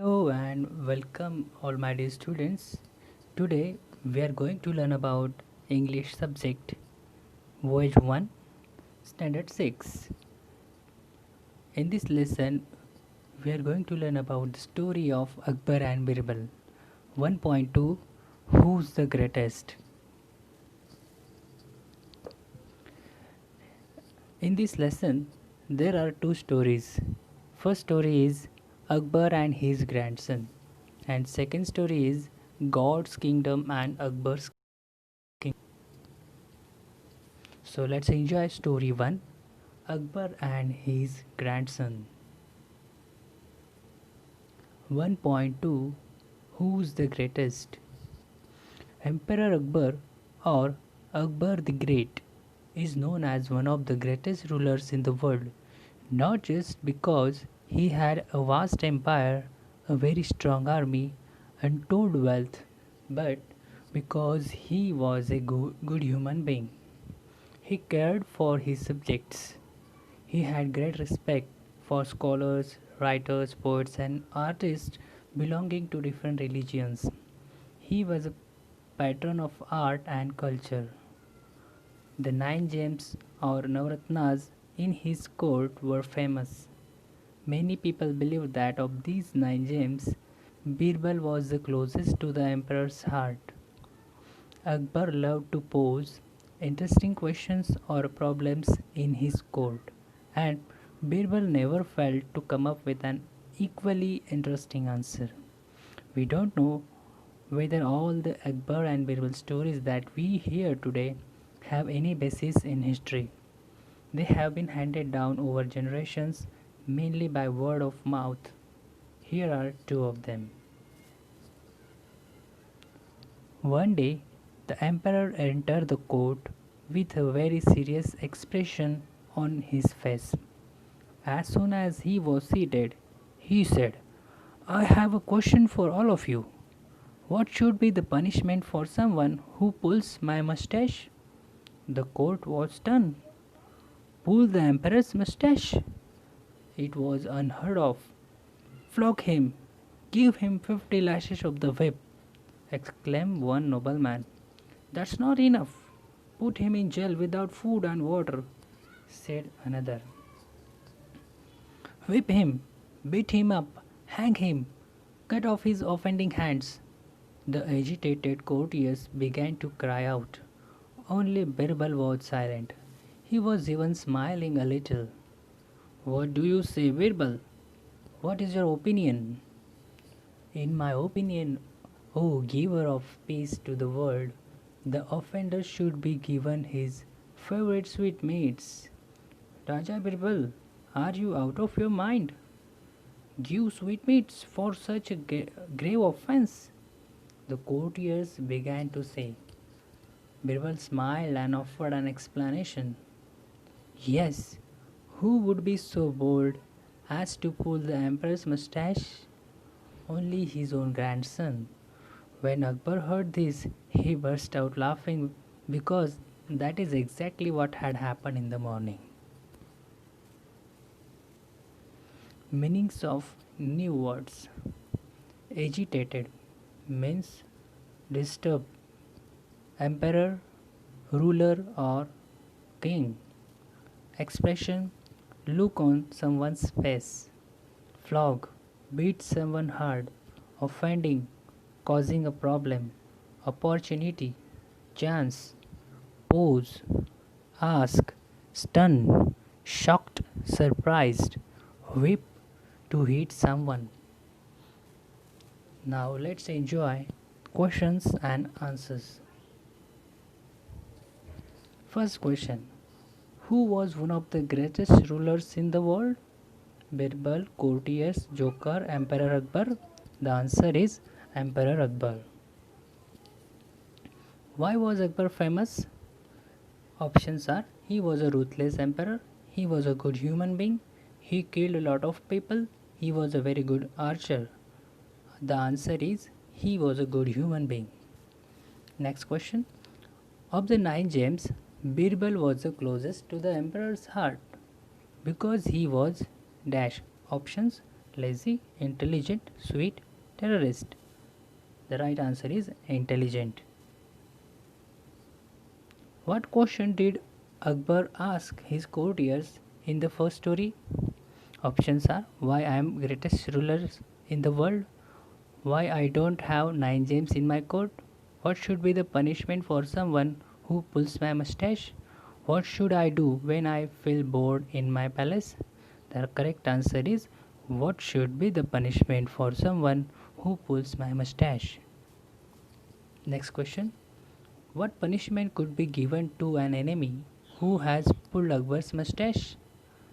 Hello and welcome all my dear students. Today we are going to learn about English subject Voyage 1 Standard 6. In this lesson we are going to learn about the story of Akbar and Birbal. 1.2 Who's the greatest? In this lesson there are two stories. First story is Akbar and his grandson and second story is God's kingdom and Akbar's king. So let's enjoy story 1 Akbar and his grandson. 1.2 Who's the greatest? Emperor Akbar or Akbar the Great is known as one of the greatest rulers in the world, not just because he had a vast empire, a very strong army, untold wealth, but because he was a good human being. He cared for his subjects. He had great respect for scholars, writers, poets, and artists belonging to different religions. He was a patron of art and culture. The nine gems or Navratnas in his court were famous. Many people believe that of these nine gems, Birbal was the closest to the emperor's heart. Akbar loved to pose interesting questions or problems in his court, and Birbal never failed to come up with an equally interesting answer. We don't know whether all the Akbar and Birbal stories that we hear today have any basis in history. They have been handed down over generations mainly by word of mouth. Here are two of them. One day, the emperor entered the court with a very serious expression on his face. As soon as he was seated, he said, I have a question for all of you. What should be the punishment for someone who pulls my mustache? The court was stunned. Pull the emperor's mustache? It was unheard of. Flog him! Give him 50 lashes of the whip! Exclaimed one nobleman. That's not enough. Put him in jail without food and water, said another. Whip him, beat him up, hang him, cut off his offending hands. The agitated courtiers began to cry out. Only Birbal was silent. He was even smiling a little. What do you say, Birbal? What is your opinion? In my opinion, O giver of peace to the world, the offender should be given his favorite sweetmeats. Raja Birbal, are you out of your mind? Give sweetmeats for such a grave offense? The courtiers began to say. Birbal smiled and offered an explanation. Yes, who would be so bold as to pull the emperor's mustache? Only his own grandson. When Akbar heard this, he burst out laughing because that is exactly what had happened in the morning. Meanings of new words. Agitated means disturbed. Emperor, ruler, or king. Expression look on someone's face. Flog beat someone hard. Offending causing a problem. Opportunity chance. Pose ask stun shocked surprised whip to hit someone. Now let's enjoy questions and answers. First question. Who was one of the greatest rulers in the world? Birbal, courtiers, Joker, Emperor Akbar? The answer is Emperor Akbar. Why was Akbar famous? Options are he was a ruthless emperor, he was a good human being, he killed a lot of people, he was a very good archer. The answer is he was a good human being. Next question. Of the nine gems, Birbal was the closest to the emperor's heart because he was dash options Lazy, intelligent, sweet, terrorist. The right answer is intelligent. What question did Akbar ask his courtiers in the first story? Options are why I am greatest ruler in the world, why I don't have 9 gems in my court, what should be the punishment for someone who pulls my mustache, what should I do when I feel bored in my palace? The correct answer is what should be the punishment for someone who pulls my mustache? Next question. What punishment could be given to an enemy who has pulled Akbar's mustache?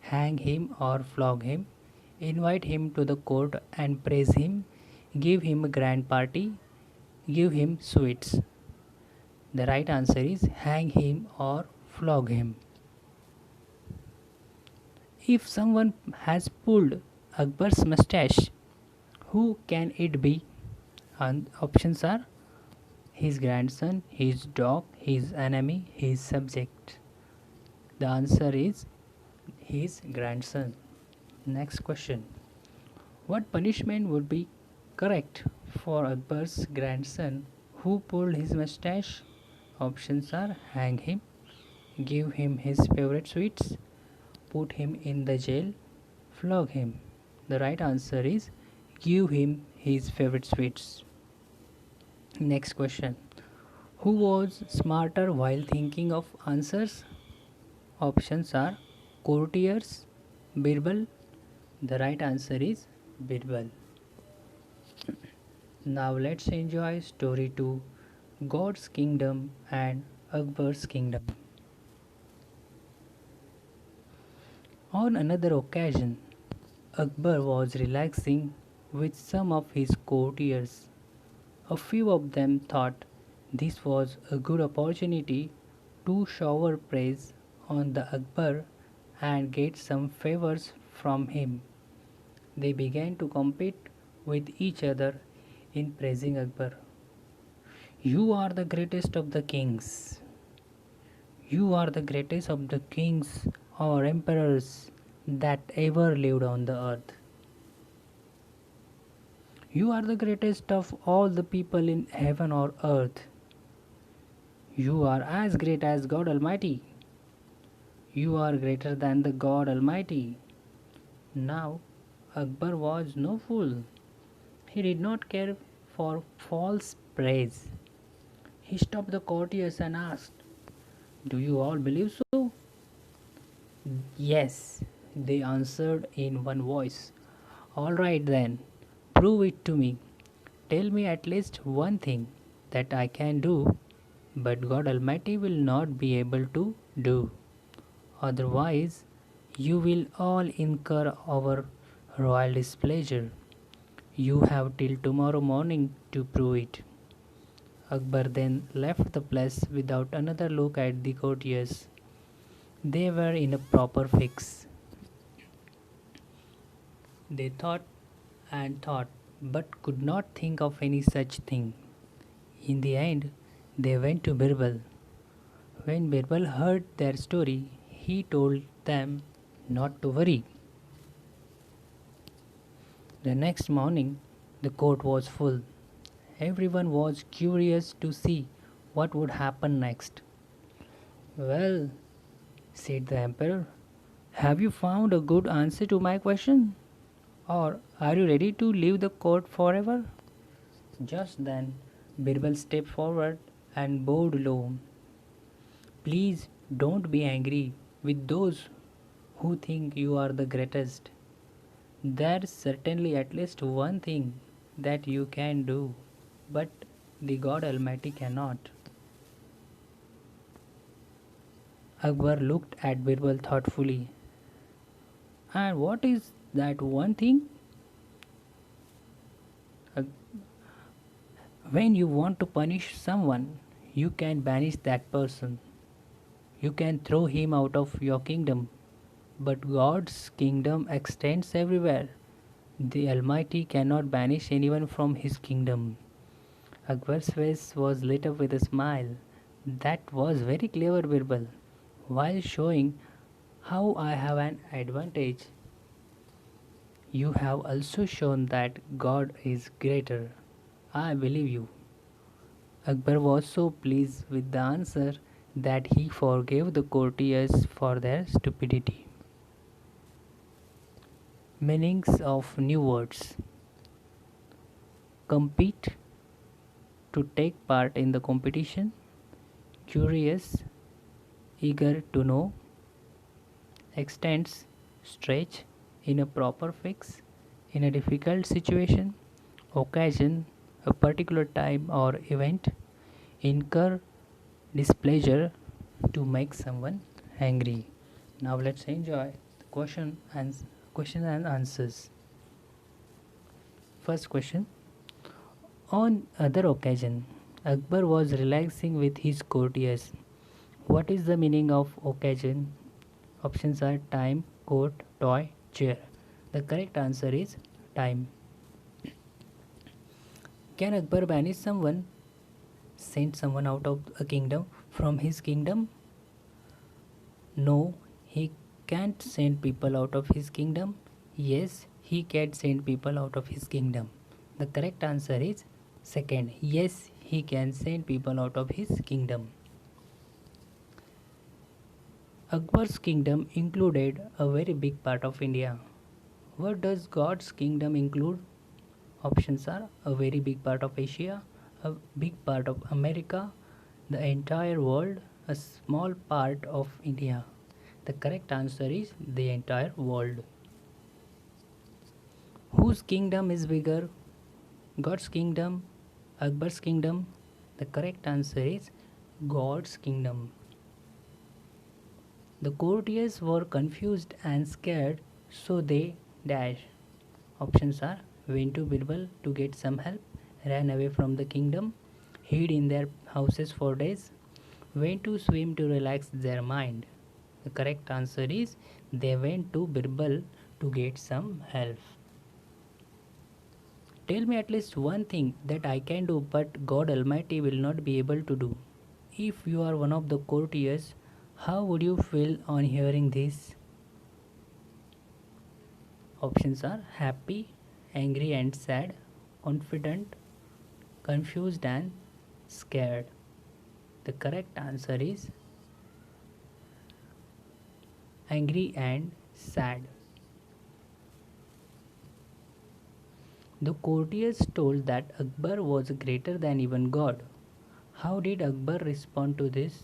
Hang him or flog him, invite him to the court and praise him, give him a grand party, give him sweets. The right answer is hang him or flog him. If someone has pulled Akbar's mustache, who can it be? And options are his grandson, his dog, his enemy, his subject. The answer is his grandson. Next question. What punishment would be correct for Akbar's grandson who pulled his mustache? Options are hang him, give him his favorite sweets, put him in the jail, flog him. The right answer is give him his favorite sweets. Next question. Who was smarter while thinking of answers? Options are courtiers, Birbal. The right answer is Birbal. Now let's enjoy story 2, God's Kingdom and Akbar's Kingdom. On another occasion, Akbar was relaxing with some of his courtiers. A few of them thought this was a good opportunity to shower praise on the Akbar and get some favors from him. They began to compete with each other in praising Akbar. You are the greatest of the kings. You are the greatest of the kings or emperors that ever lived on the earth. You are the greatest of all the people in heaven or earth. You are as great as God Almighty. You are greater than the God Almighty. Now, Akbar was no fool. He did not care for false praise. He stopped the courtiers and asked, do you all believe so? Yes, they answered in one voice. All right then, prove it to me. Tell me at least one thing that I can do, but God Almighty will not be able to do. Otherwise, you will all incur our royal displeasure. You have till tomorrow morning to prove it. Akbar then left the place without another look at the courtiers. They were in a proper fix. They thought and thought, but could not think of any such thing. In the end, they went to Birbal. When Birbal heard their story, he told them not to worry. The next morning, the court was full. Everyone was curious to see what would happen next. Well, said the emperor, have you found a good answer to my question? Or are you ready to leave the court forever? Just then, Birbal stepped forward and bowed low. Please don't be angry with those who think you are the greatest. There's certainly at least one thing that you can do, but the God Almighty cannot. Akbar looked at Birbal thoughtfully. And what is that one thing? When you want to punish someone, you can banish that person. You can throw him out of your kingdom. But God's kingdom extends everywhere. The Almighty cannot banish anyone from his kingdom. Akbar's face was lit up with a smile. That was very clever, Birbal. While showing how I have an advantage, You have also shown that God is greater. I believe you. Akbar was so pleased with the answer that he forgave the courtiers for their stupidity. Meanings of new words: compete, to take part in the competition, curious, eager to know, extends, stretch, in a proper fix, in a difficult situation, occasion, a particular time or event, incur displeasure, to make someone angry. Now let's enjoy the question and answers. First question: on other occasion, Akbar was relaxing with his courtiers. What is the meaning of occasion? Options are time, court, toy, chair. The correct answer is time. Can Akbar banish someone, send someone out of a kingdom from his kingdom? No, he can't send people out of his kingdom. Yes, he can send people out of his kingdom. The correct answer is second. Yes, he can send people out of his kingdom. Akbar's kingdom included a very big part of India. What does God's kingdom include? Options are a very big part of Asia, a big part of America, the entire world, a small part of India. The correct answer is the entire world. Whose kingdom is bigger? God's kingdom, Akbar's kingdom? The correct answer is God's kingdom. The courtiers were confused and scared, so they dash. Options are went to Birbal to get some help, ran away from the kingdom, hid in their houses for days, went to swim to relax their mind. The correct answer is they went to Birbal to get some help. Tell me at least one thing that I can do but God Almighty will not be able to do. If you are one of the courtiers, how would you feel on hearing this? Options are happy, angry and sad, confident, confused and scared. The correct answer is angry and sad. The courtiers told that Akbar was greater than even God. How did Akbar respond to this?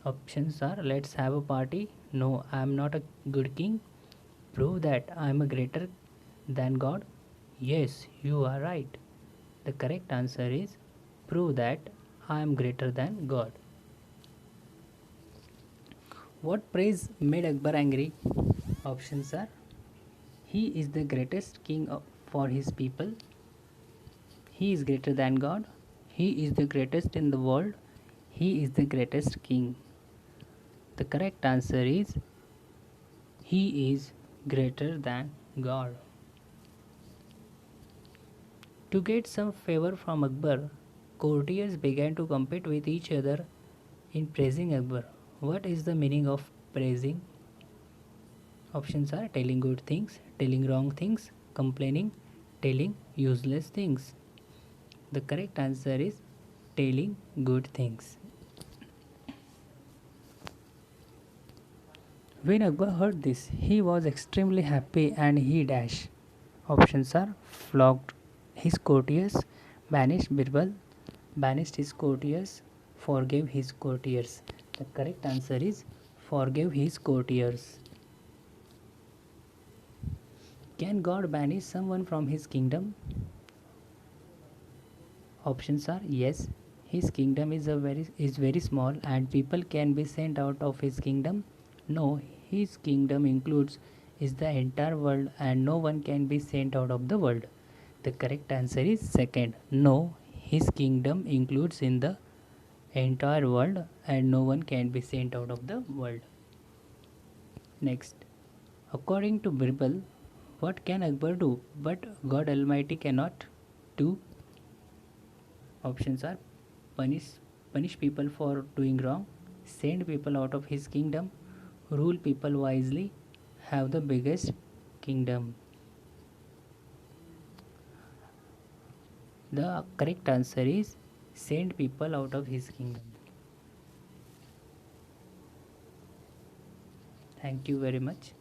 Options are let's have a party. No, I am not a good king. Prove that I am a greater than God. Yes, you are right. The correct answer is prove that I am greater than God. What praise made Akbar angry? Options are he is the greatest king for his people. He is greater than God. He is the greatest in the world. He is the greatest king. The correct answer is he is greater than God. To get some favor from Akbar, courtiers began to compete with each other in praising Akbar. What is the meaning of praising? Options are telling good things, telling wrong things, complaining, telling useless things. The correct answer is telling good things. When Akbar heard this, he was extremely happy and he dashed. Options are flogged his courtiers, banished Birbal, banished his courtiers, forgave his courtiers. The correct answer is forgave his courtiers. Can God banish someone from his kingdom? Options are yes, his kingdom is very small and people can be sent out of his kingdom. No, his kingdom includes is the entire world and no one can be sent out of the world. The correct answer is second. No, his kingdom includes in the entire world and no one can be sent out of the world. Next, according to Birbal, what can Akbar do but God Almighty cannot do? Options are punish punish people for doing wrong, send people out of his kingdom, rule people wisely, have the biggest kingdom. The correct answer is send people out of his kingdom. Thank you very much.